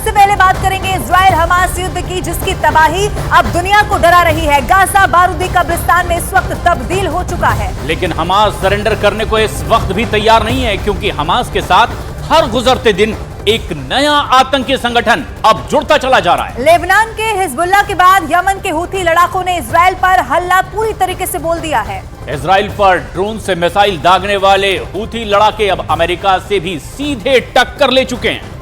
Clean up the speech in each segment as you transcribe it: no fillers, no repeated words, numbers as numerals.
सबसे पहले बात करेंगे इजराइल हमास युद्ध की, जिसकी तबाही अब दुनिया को डरा रही है। गाजा बारूदी कब्रिस्तान में इस वक्त तब्दील हो चुका है। लेकिन हमास सरेंडर करने को इस वक्त भी तैयार नहीं है, क्योंकि हमास के साथ हर गुजरते दिन एक नया आतंकी संगठन अब जुड़ता चला जा रहा है। लेबनान के हिजबुल्लाह के बाद यमन के हूथी लड़ाकों ने इजराइल पर हमला पूरी तरीके से बोल दिया है। इजराइल पर ड्रोन से मिसाइल दागने वाले हूथी लड़ाके अब अमेरिका से भी सीधे टक्कर ले चुके हैं।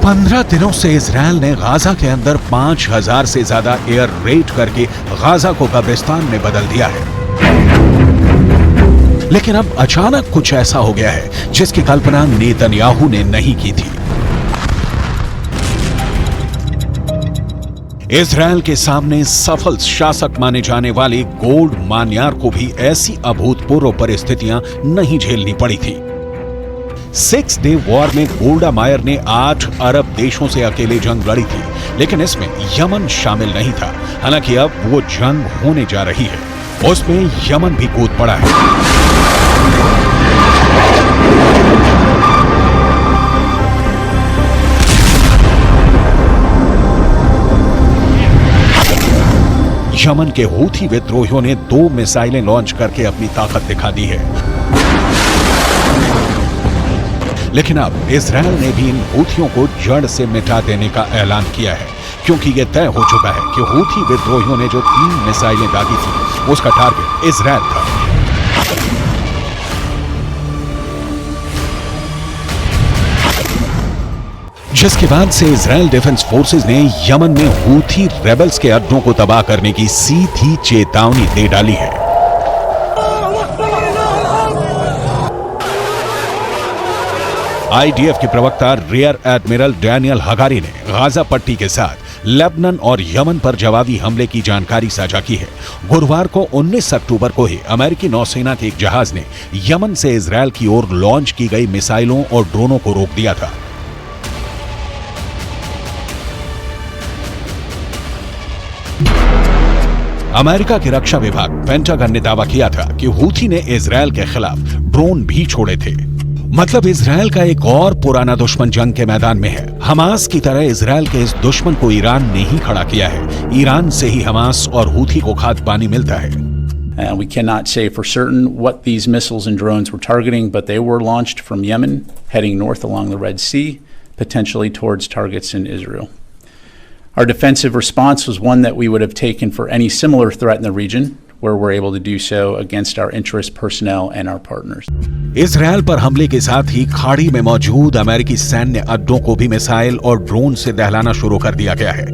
पंद्रह दिनों से इजराइल ने गाजा के अंदर 5000 से ज्यादा एयर रेड करके गाजा को कब्रिस्तान में बदल दिया है। लेकिन अब अचानक कुछ ऐसा हो गया है जिसकी कल्पना नेतन्याहू ने नहीं की थी। इजराइल के सामने सफल शासक माने जाने वाले गोल्ड मान्यार को भी ऐसी अभूतपूर्व परिस्थितियां नहीं झेलनी पड़ी थी। 6 डे वॉर में गोल्डा मायर ने 8 अरब देशों से अकेले जंग लड़ी थी, लेकिन इसमें यमन शामिल नहीं था। हालांकि अब वो जंग होने जा रही है, उसमें यमन भी कूद पड़ा है। यमन के हूथी विद्रोहियों ने 2 मिसाइलें लॉन्च करके अपनी ताकत दिखा दी है। लेकिन अब इजराइल ने भी इन हूथियों को जड़ से मिटा देने का ऐलान किया है, क्योंकि यह तय हो चुका है कि हूथी विद्रोहियों ने जो 3 मिसाइलें दागी थी उसका टारगेट इजराइल था। जिसके बाद से इजराइल डिफेंस फोर्सेस ने यमन में हूथी रेबल्स के अड्डों को तबाह करने की सीधी चेतावनी दे डाली है। आईडीएफ के प्रवक्ता रियर एडमिरल डैनियल हगारी ने गाजा पट्टी के साथ लेबनान और यमन पर जवाबी हमले की जानकारी साझा की है। गुरुवार को 19 अक्टूबर को ही अमेरिकी नौसेना के एक जहाज ने यमन से इजराइल की ओर लॉन्च की गई मिसाइलों और ड्रोनों को रोक दिया था। अमेरिका के रक्षा विभाग पेंटागन ने दावा किया था कि हूथी ने इजराइल के खिलाफ ड्रोन भी छोड़े थे। मतलब इजराइल का एक और पुराना दुश्मन जंग के मैदान में है। हमास की तरह इजराइल के इस दुश्मन को ईरान ने ही खड़ा किया है। ईरान से ही हमास और हूथी को खाद्य पानी मिलता है। We cannot say for certain what these missiles and drones were targeting, but they were launched from Yemen, heading north along the Red Sea, potentially towards targets in Israel. Our defensive response was one that we would have taken for any similar threat in the region, where we're able to do so against our interest personnel and our partners. Israel पर हमले के साथ ही खाड़ी में मौजूद अमेरिकी सैन्य अड्डों को भी मिसाइल और ड्रोन से दहलाना शुरू कर दिया गया है।